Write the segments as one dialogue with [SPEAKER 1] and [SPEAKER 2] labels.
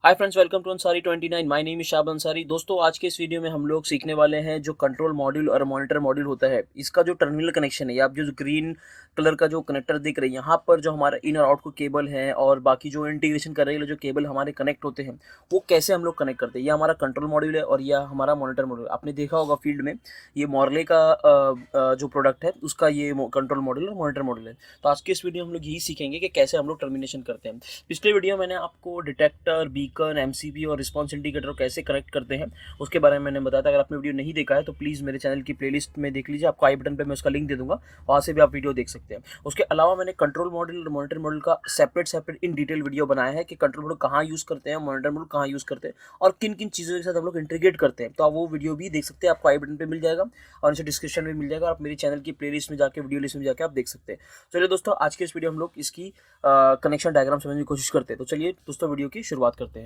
[SPEAKER 1] Hi friends, welcome to Ansari 29। My name is Shab Ansari. दोस्तों, आज के इस वीडियो में हम लोग सीखने वाले हैं जो कंट्रोल मॉड्यूल और मॉनिटर मॉड्यूल होता है, इसका जो टर्मिनल कनेक्शन है। आप जो ग्रीन कलर का जो कनेक्टर देख रहे हैं, यहाँ पर जो हमारा इन और आउट को केबल है और बाकी जो इंटीग्रेशन कर रहे हैं जो केबल हमारे कनेक्ट होते हैं, वो कैसे हम लोग कनेक्ट करते हैं। ये हमारा कंट्रोल मॉड्यूल है और यह हमारा मॉनिटर मॉड्यूल। आपने देखा होगा फील्ड में ये मॉर्ले का जो प्रोडक्ट है उसका ये कंट्रोल मॉड्यूल और मॉनिटर मॉड्यूल है। तो आज के इस वीडियो में हम लोग यही सीखेंगे कि कैसे हम लोग टर्मिनेशन करते हैं। पिछले वीडियो मैंने आपको डिटेक्टर, बीकन, एमसीबी और रिस्पॉन्स इंडिकेटर कैसे कनेक्ट करते हैं उसके बारे में मैंने बताया था। अगर आपने वीडियो नहीं देखा है तो प्लीज़ मेरे चैनल की प्लेलिस्ट में देख लीजिए। आपको आई बटन पे मैं उसका लिंक दे दूंगा, वहाँ से भी आप वीडियो देख सकते हैं। उसके अलावा मैंने कंट्रोल मॉड्यूल और मॉनिटर मॉड्यूल का सेपरेट इन डिटेल वीडियो बनाया है कि कंट्रोल मॉड्यूल कहाँ यूज़ करते हैं, मॉनिटर मॉड्यूल कहाँ यूज़ करते हैं और किन किन चीज़ों के साथ हम लोग इंटीग्रेट करते हैं। तो आप वो वीडियो भी देख सकते हैं, आपको आई बटन पर मिल जाएगा और नीचे डिस्क्रिप्शन में मिल जाएगा। आप मेरे चैनल की प्लेलिस्ट में जाकर, वीडियो लिस्ट में जाकर आप देख सकते हैं। चलिए दोस्तों, आज के इस वीडियो हम लोग इसकी कनेक्शन डायग्राम समझने की कोशिश करते हैं। तो चलिए दोस्तों, वीडियो की शुरुआत करते हैं।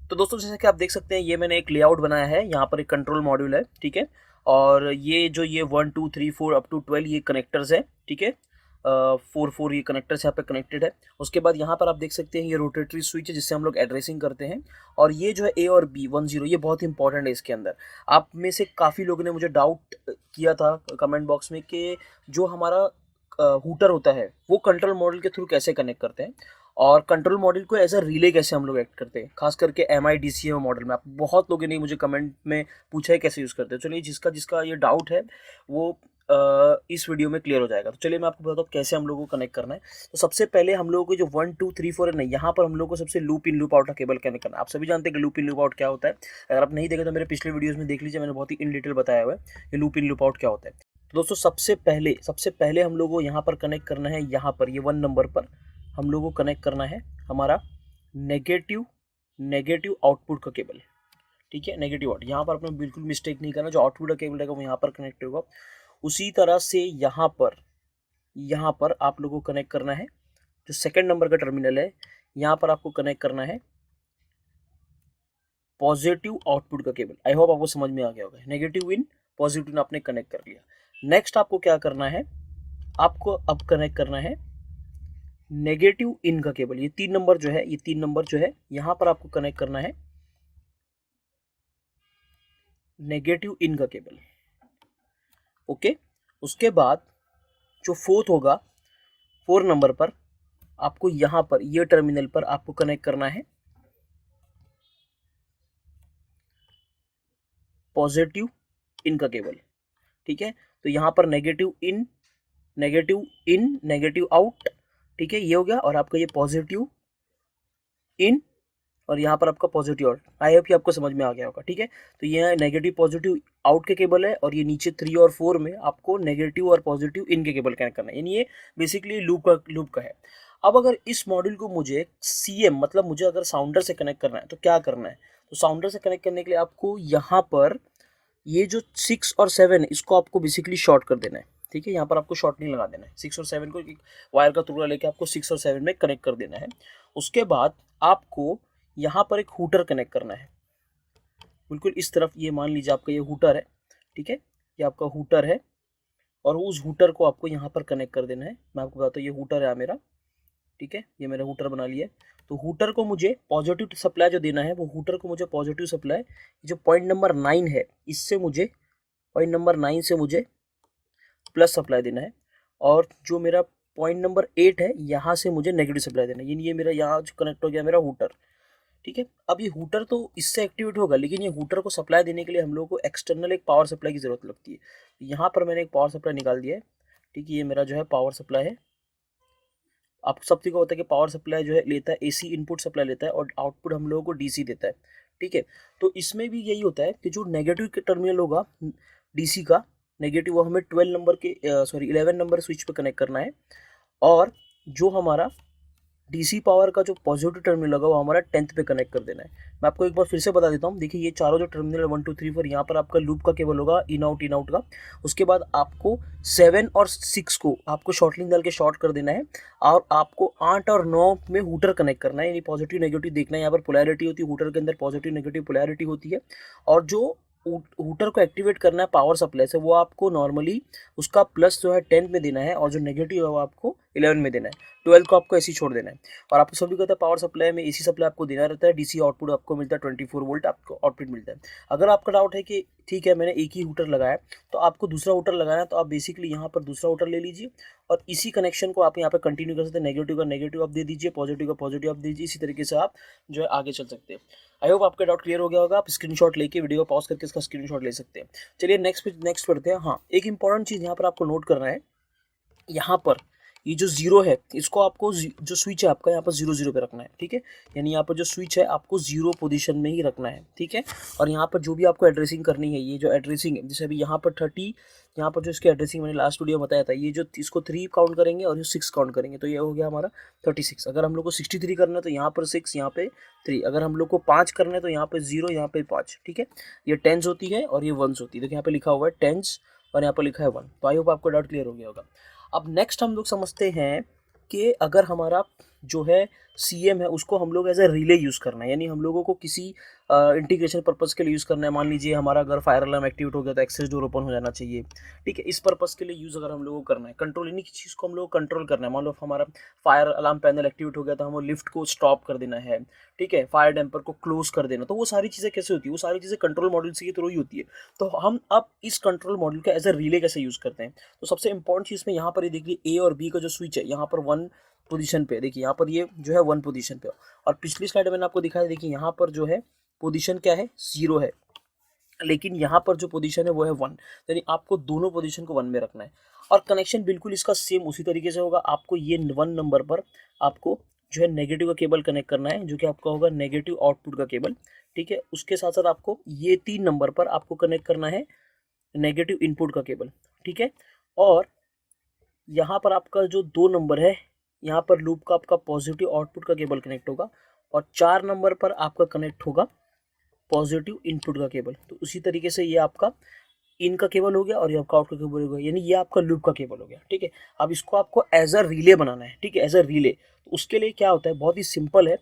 [SPEAKER 1] तो दोस्तों, जैसे कि आप देख सकते हैं, ये मैंने एक लेआउट बनाया है। यहाँ पर एक कंट्रोल मॉड्यूल है, ठीक है। और ये जो ये 1 2 3 4 अप टू 12 ये कनेक्टर्स है, ठीक है। 4 ये कनेक्टर्स यहाँ पे कनेक्टेड है। उसके बाद यहाँ पर आप देख सकते हैं ये रोटेटरी स्विच है जिससे हम लोग एड्रेसिंग करते हैं। और ये जो है ए और बी 10 ये बहुत इंपॉर्टेंट है इसके अंदर। आप में से काफ़ी लोगों ने मुझे डाउट किया था कमेंट बॉक्स में कि जो हमारा हूटर होता है वो कंट्रोल मॉड्यूल के थ्रू कैसे कनेक्ट करते हैं और कंट्रोल मॉड्यूल को एज अ रिले कैसे हम लोग एक्ट करते हैं, खास करके MIDCM मॉडल में। आप बहुत लोगों ने मुझे कमेंट में पूछा है कैसे यूज़ करते हैं। चलिए, जिसका जिसका ये डाउट है वो इस वीडियो में क्लियर हो जाएगा। तो चलिए मैं आपको बताता हूँ कैसे हम लोगों को कनेक्ट करना है। तो सबसे पहले हम लोगों को जो 1 2 3 4 है ना, यहाँ पर हम लोग को सबसे लूप इन लूप आउट का केबल कनेक्ट करना है। आप सभी जानते हैं कि लूप इन लूप आउट क्या होता है। अगर आप नहीं देखे तो मेरे पिछले वीडियोज़ में देख लीजिए, मैंने बहुत ही इन डिटेल बताया हुआ है कि लूप इन लूप आउट क्या होता है। तो दोस्तों, सबसे पहले हम लोगों को यहाँ पर कनेक्ट करना है, यहाँ पर ये 1 नंबर पर हम लोगों को कनेक्ट करना है हमारा नेगेटिव आउटपुट का केबल, ठीक है। नेगेटिव आउट, यहाँ पर आपने बिल्कुल मिस्टेक नहीं करना। जो आउटपुट का केबल रहेगा वो यहाँ पर कनेक्ट होगा। उसी तरह से यहाँ पर आप लोगों को कनेक्ट करना है जो सेकंड नंबर का टर्मिनल है, यहाँ पर आपको कनेक्ट करना है पॉजिटिव आउटपुट का केबल। आई होप आपको समझ में आ गया होगा। नेगेटिव इन, पॉजिटिव इन आपने कनेक्ट कर लिया। नेक्स्ट आपको क्या करना है, आपको अब कनेक्ट करना है नेगेटिव इन का केबल। ये 3 नंबर जो है यहाँ पर आपको कनेक्ट करना है नेगेटिव इन का केबल, ओके। उसके बाद जो फोर्थ होगा, 4 नंबर पर आपको यहाँ पर ये टर्मिनल पर आपको कनेक्ट करना है पॉजिटिव इन का केबल, ठीक है। तो यहाँ पर नेगेटिव इन, नेगेटिव आउट, ठीक है, ये हो गया। और आपका ये पॉजिटिव इन और यहाँ पर आपका पॉजिटिव आउट। आई होप कि आपको समझ में आ गया होगा, ठीक है। तो ये नेगेटिव पॉजिटिव आउट के केबल है और ये नीचे 3 और 4 में आपको नेगेटिव और पॉजिटिव इन के केबल कनेक्ट करना है। यानी ये बेसिकली लूप का है। अब अगर इस मॉड्यूल को मुझे CM मतलब मुझे अगर साउंडर से कनेक्ट करना है तो क्या करना है। तो साउंडर से कनेक्ट करने के लिए आपको यहाँ पर ये जो 6 और 7 इसको आपको बेसिकली शॉर्ट कर देना है, ठीक है। यहाँ पर आपको शॉर्ट नहीं लगा देना है। 6 और 7 को वायर का टुकड़ा लेके आपको 6 और 7 में कनेक्ट कर देना है। उसके बाद आपको यहाँ पर एक हूटर कनेक्ट करना है, बिल्कुल इस तरफ। ये मान लीजिए आपका ये हूटर है, ठीक है। ये आपका हूटर है और उस हूटर को आपको यहाँ पर कनेक्ट कर देना है। मैं आपको बताता हूँ, ये हूटर है मेरा, ठीक है। ये मेरा हूटर बना लिया है। तो हूटर को मुझे पॉजिटिव सप्लाई जो देना है, वो हूटर को मुझे पॉजिटिव सप्लाई जो पॉइंट नंबर 9 है, इससे मुझे पॉइंट नंबर 9 से मुझे प्लस सप्लाई देना है। और जो मेरा पॉइंट नंबर 8 है, यहाँ से मुझे नेगेटिव सप्लाई देना है। यानी ये मेरा यहाँ जो कनेक्ट हो गया मेरा हूटर, ठीक है। अब ये हूटर तो इससे एक्टिवेट होगा, लेकिन ये हूटर को सप्लाई देने के लिए हम लोग को एक्सटर्नल एक पावर सप्लाई की ज़रूरत लगती है। यहाँ पर मैंने एक पावर सप्लाई निकाल दिया है, ठीक है। ये मेरा जो है पावर सप्लाई है। आपको सब चीज़ को होता है कि पावर सप्लाई जो है लेता है AC इनपुट सप्लाई लेता है और आउटपुट हम लोगों को DC देता है, ठीक है। तो इसमें भी यही होता है कि जो नेगेटिव टर्मिनल होगा DC का नेगेटिव, वो हमें 11 नंबर स्विच पे कनेक्ट करना है। और जो हमारा DC पावर का जो पॉजिटिव टर्मिनल होगा वो हमारा 10th पे कनेक्ट कर देना है। मैं आपको एक बार फिर से बता देता हूँ। देखिए, ये चारों जो टर्मिनल 1 2 3 4, यहाँ पर आपका लूप का केबल होगा इन आउट का। उसके बाद आपको 7 और 6 को आपको शॉर्टलिंग डाल के शॉर्ट कर देना है और आपको 8 और 9 में हूटर कनेक्ट करना है। यानी पॉजिटिव नेगेटिव देखना है। यहाँ पर पोलैरिटी होती है हूटर के अंदर, पॉजिटिव नेगेटिव पोलैरिटी होती है। और जो हूटर को एक्टिवेट करना है पावर सप्लाई से, वो आपको नॉर्मली उसका प्लस जो है 10 में देना है और जो नेगेटिव है वो आपको 11 में देना है, 12 को आपको ऐसे ही छोड़ देना है। और आपको सभी को पता है पावर सप्लाई में एसी सप्लाई आपको देना रहता है, डीसी आउटपुट आपको मिलता है 24 वोल्ट आपको आउटपुट मिलता है। अगर आपका डाउट है कि ठीक है मैंने एक ही हीटर लगाया तो आपको दूसरा हीटर लगाना है, तो आप बेसिकली यहाँ पर दूसरा हीटर ले लीजिए और इसी कनेक्शन को आप यहाँ पर कंटिन्यू कर सकते हैं। नेगेटिव का नेगेटिव आप दे दीजिए, पॉजिटिव का पॉजिटिव आप दीजिए, इसी तरीके से आप जो है आगे चल सकते हैं। आई होप आपका डाउट क्लियर हो गया होगा। आप स्क्रीनशॉट लेके वीडियो पॉज करके इसका स्क्रीनशॉट ले सकते हैं। चलिए नेक्स्ट पढ़ते हैं। हाँ, एक इंपॉर्टेंट चीज़ यहाँ पर आपको नोट करना है, यहाँ पर ये जो जीरो है इसको आपको जो स्विच है आपका यहाँ पर 0 0 पे रखना है, ठीक है। यानी यहाँ पर जो स्विच है आपको 0 पोजीशन में ही रखना है, ठीक है। और यहाँ पर जो भी आपको एड्रेसिंग करनी है, ये जो एड्रेसिंग है जैसे अभी यहाँ पर 30, यहाँ पर जो इसकी एड्रेसिंग मैंने लास्ट वीडियो में बताया था, ये जो इसको 3 काउंट करेंगे और ये 6 काउंट करेंगे, तो ये हो गया हमारा 36। अगर हम लोग को 63 करना है तो यहाँ पर 6, यहाँ पे 3। अगर हम लोग को 5 करना है तो यहाँ पे 0, यहाँ पे 5, ठीक है। ये टेंस होती है और ये वंस होती है। देखिए यहाँ पे लिखा हुआ है टेंस और यहाँ पर लिखा है 1। तो आई होप आपको डाउट क्लियर हो गया होगा। अब नेक्स्ट हम लोग समझते हैं कि अगर हमारा जो है CM है उसको हम लोग एज ए रिले यूज़ करना है, यानी हम लोगों को किसी इंटीग्रेशन पर्पज़ के लिए यूज़ करना है। मान लीजिए हमारा अगर फायर अलार्म एक्टिवेट हो गया तो एक्सेस डोर ओपन हो जाना चाहिए, ठीक है। इस पर्पज़ के लिए यूज़ अगर हम लोगों को करना है, कंट्रोल यानी किसी चीज़ को हम लोग को कंट्रोल करना है। मान लो हमारा फायर अलार्म पैनल एक्टिवेट हो गया तो हमें लिफ्ट को स्टॉप कर देना है, ठीक है, फायर डैम्पर को क्लोज कर देना। तो वो सारी चीज़ें कैसे होती है, वो सारी चीज़ें कंट्रोल मॉड्यूल के थ्रू ही होती है। तो हम अब इस कंट्रोल मॉड्यूल का एज ए रिले कैसे यूज़ करते हैं, तो सबसे इंपॉर्टेंट चीज़ में यहाँ पर ये देखिए A और B का जो स्विच है यहाँ पर 1 पोजीशन पे, देखिए यहाँ पर ये जो है 1 पोजीशन पे, और पिछली स्लाइड में मैंने आपको दिखाया, देखिए यहाँ पर जो है पोजीशन क्या है 0 है, लेकिन यहाँ पर जो पोजीशन है वो है 1, यानी आपको दोनों पोजीशन को 1 में रखना है। और कनेक्शन बिल्कुल इसका सेम उसी तरीके से होगा। आपको ये 1 नंबर पर आपको जो है नेगेटिव का केबल कनेक्ट करना है, जो कि आपका होगा नेगेटिव आउटपुट का केबल, ठीक है। उसके साथ साथ आपको ये 3 नंबर पर आपको कनेक्ट करना है नेगेटिव इनपुट का केबल, ठीक है। और यहाँ पर आपका जो 2 नंबर है, यहाँ पर लूप का आपका पॉजिटिव आउटपुट का केबल कनेक्ट होगा, और 4 नंबर पर आपका कनेक्ट होगा पॉजिटिव इनपुट का केबल। तो उसी तरीके से ये आपका इन का केबल हो गया और ये आपका आउट का केबल हो गया, यानी ये आपका लूप का केबल हो गया, ठीक है। अब इसको आपको एज अ रिले बनाना है, ठीक है, एज अ रिले। तो उसके लिए क्या होता है, बहुत ही सिंपल है।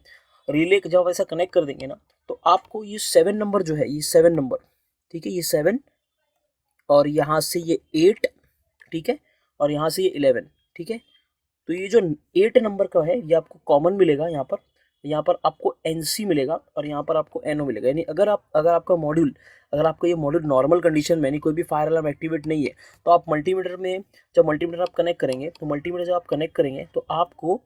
[SPEAKER 1] रिले जब ऐसा कनेक्ट कर देंगे ना, तो आपको ये 7 नंबर जो है, ये 7 नंबर, ठीक है, ये 7 और यहाँ से ये 8, ठीक है, और यहाँ से ये 11, ठीक है। तो ये जो 8 नंबर का है ये आपको कॉमन मिलेगा, यहाँ पर आपको NC मिलेगा और यहाँ पर आपको NO मिलेगा। यानी अगर आपका मॉड्यूल, अगर आपका ये मॉड्यूल नॉर्मल कंडीशन में, यानी कोई भी फायर अलार्म एक्टिवेट नहीं है, तो आप मल्टीमीटर में जब मल्टीमीटर आप कनेक्ट करेंगे, तो मल्टीमीटर जब आप कनेक्ट करेंगे तो आपको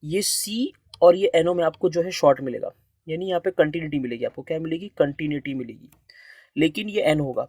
[SPEAKER 1] ये C और ये NO में आपको जो है शॉर्ट मिलेगा, यानी यहाँ पे कंटिन्यूटी मिलेगी। आपको क्या मिलेगी, कंटिन्यूटी मिलेगी। लेकिन ये N होगा,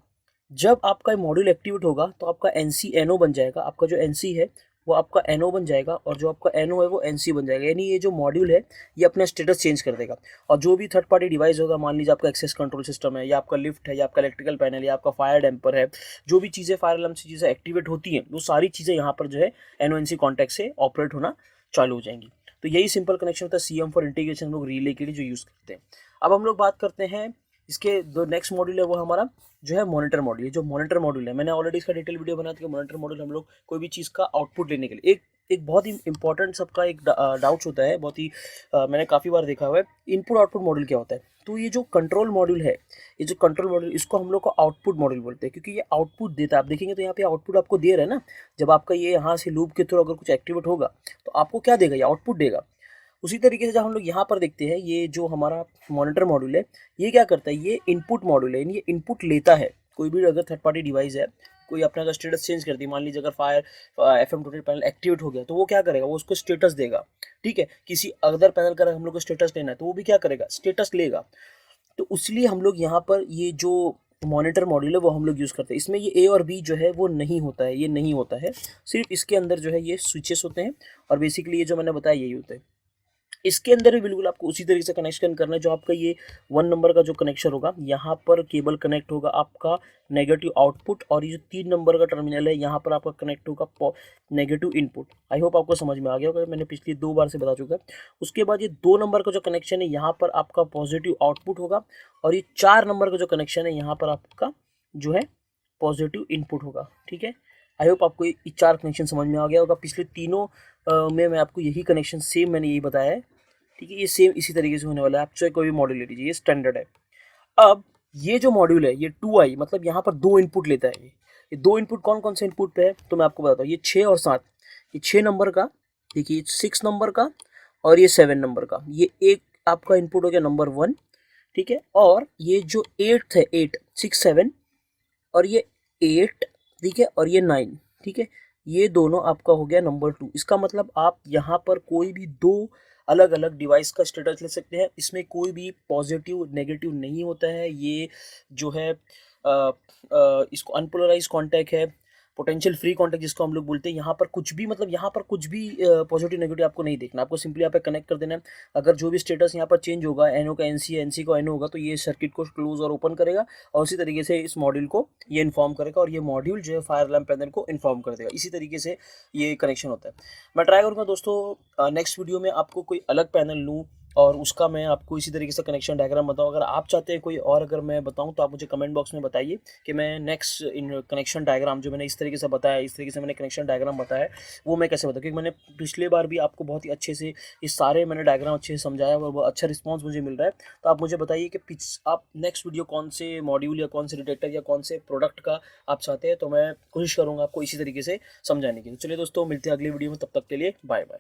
[SPEAKER 1] जब आपका मॉड्यूल एक्टिवेट होगा तो आपका NC NO बन जाएगा। आपका जो NC है वो आपका NO बन जाएगा और जो आपका NO है वो NC बन जाएगा। यानी ये जो मॉड्यूल है ये अपना स्टेटस चेंज कर देगा। और जो भी थर्ड पार्टी डिवाइस होगा, मान लीजिए आपका एक्सेस कंट्रोल सिस्टम है, या आपका लिफ्ट है, या आपका इलेक्ट्रिकल पैनल, या आपका फायर डैम्पर है, जो भी चीज़ें फायर अलार्म से चीज़ें एक्टिवेट होती हैं, वो सारी चीज़ें यहाँ पर जो है NO-NC कॉन्टैक्ट से ऑपरेट होना चालू हो जाएंगी। तो यही सिंपल कनेक्शन होता है CM फॉर इंटीग्रेशन, हम लोग रिले के लिए जो यूज़ करते हैं। अब हम लोग बात करते हैं इसके जो नेक्स्ट मॉड्यूल है वो हमारा जो है मॉनिटर मॉड्यूल। जो मॉनिटर मॉड्यूल है, मैंने ऑलरेडी इसका डिटेल वीडियो बनाया था कि मॉनिटर मॉड्यूल हम लोग कोई भी चीज़ का आउटपुट लेने के लिए, एक बहुत ही इंपॉर्टेंट सबका एक डाउट्स होता है, बहुत ही मैंने काफ़ी बार देखा हुआ है, इनपुट आउटपुट मॉड्यूल क्या होता है। तो ये जो कंट्रोल मॉड्यूल है, ये जो कंट्रोल मॉड्यूल, इसको हम लोग को आउटपुट मॉड्यूल बोलते हैं, क्योंकि ये आउटपुट देता है। आप देखेंगे तो यहाँ पे आउटपुट आपको दे रहा है ना, जब आपका ये यहाँ से लूप के थ्रू अगर कुछ एक्टिवेट होगा तो आपको क्या देगा, ये आउटपुट देगा। उसी तरीके से जब हम लोग यहाँ पर देखते हैं, ये जो हमारा मॉनिटर मॉड्यूल है ये क्या करता है, ये इनपुट मॉड्यूल है, यानी ये इनपुट लेता है। कोई भी अगर थर्ड पार्टी डिवाइस है, कोई अपना अगर स्टेटस चेंज कर दी, मान लीजिए अगर fire FM total panel activate हो गया, तो वो क्या करेगा, वो उसको स्टेटस देगा, ठीक है। किसी अदर पैनल का हम लोग को स्टेटस लेना है तो वो भी क्या करेगा, स्टेटस लेगा। तो इसलिए हम लोग यहाँ पर ये जो मॉनिटर मॉड्यूल है वो हम लोग यूज़ करते हैं। इसमें ये A और B जो है वो नहीं होता है, ये नहीं होता है, सिर्फ इसके अंदर जो है ये स्विचेस होते हैं, और बेसिकली ये जो मैंने बताया यही होता है। इसके अंदर भी बिल्कुल आपको उसी तरीके से कनेक्शन करना है। जो आपका ये 1 नंबर का जो कनेक्शन होगा, यहाँ पर केबल कनेक्ट होगा आपका नेगेटिव आउटपुट, और ये जो 3 नंबर का टर्मिनल है यहाँ पर आपका कनेक्ट होगा नेगेटिव इनपुट। आई होप आपको समझ में आ गया होगा, मैंने पिछली 2 बार से बता चुका है। उसके बाद ये 2 नंबर का जो कनेक्शन है यहाँ पर आपका पॉजिटिव आउटपुट होगा, और ये 4 नंबर का जो कनेक्शन है यहाँ पर आपका जो है पॉजिटिव इनपुट होगा, ठीक है। आई होप आपको ये 4 कनेक्शन समझ में आ गया होगा। पिछले तीनों में मैं आपको यही कनेक्शन सेम मैंने यही बताया है, ठीक है। ये सेम इसी तरीके से होने वाला है। आप चाहे कोई भी मॉड्यूल ले लीजिए, ये स्टैंडर्ड है। अब ये जो मॉड्यूल है ये 2i, मतलब यहाँ पर 2 इनपुट लेता है। ये 2 इनपुट कौन कौन से इनपुट पे है तो मैं आपको बताता हूँ। ये 6 और 7, ये 6 नंबर का देखिए 6 नंबर का और ये 7 नंबर का, ये एक आपका इनपुट हो गया नंबर 1, ठीक है। और ये जो 8 है, 8 6 7 और ये 8, ठीक है, और ये 9, ठीक है, ये दोनों आपका हो गया नंबर 2। इसका मतलब आप यहाँ पर कोई भी दो अलग अलग डिवाइस का स्टेटस ले सकते हैं, इसमें कोई भी पॉजिटिव नेगेटिव नहीं होता है। ये जो है इसको अनपोलराइज कॉन्टैक्ट है, पोटेंशियल फ्री कॉन्टैक्ट जिसको हम लोग बोलते हैं। यहाँ पर कुछ भी मतलब यहाँ पर कुछ भी पॉजिटिव नेगेटिव आपको नहीं देखना, आपको सिंपली यहाँ पे कनेक्ट कर देना है। अगर जो भी स्टेटस यहाँ पर चेंज होगा, एनओ का एनसी, एनसी का एनओ होगा, तो ये सर्किट को क्लोज और ओपन करेगा और उसी तरीके से इस मॉड्यूल को ये इन्फॉर्म करेगा और ये मॉड्यूल जो है फायर अलार्म पैनल को इन्फॉर्म कर देगा। इसी तरीके से ये कनेक्शन होता है। मैं ट्राई करूँगा दोस्तों नेक्स्ट वीडियो में आपको कोई अलग पैनल लूँ और उसका मैं आपको इसी तरीके से कनेक्शन डायग्राम बताऊँ। अगर आप चाहते हैं कोई और अगर मैं बताऊँ तो आप मुझे कमेंट बॉक्स में बताइए कि मैं नेक्स्ट इन कनेक्शन डायग्राम जो मैंने इस तरीके से बताया, इस तरीके से मैंने कनेक्शन डायग्राम बताया वो मैं कैसे बताऊँ, क्योंकि मैंने पिछले बार भी आपको बहुत ही अच्छे से इस सारे मैंने डायग्राम अच्छे से समझाया और बहुत अच्छा रिस्पॉन्स मुझे मिल रहा है। तो आप मुझे बताइए कि आप नेक्स्ट वीडियो कौन से मॉड्यूल या कौन से डिटेक्टर या कौन से प्रोडक्ट का आप चाहते हैं, तो मैं कोशिश करूँगा आपको इसी तरीके से समझाने की। तो चलिए दोस्तों, मिलते हैं अगली वीडियो में, तब तक के लिए बाय बाय।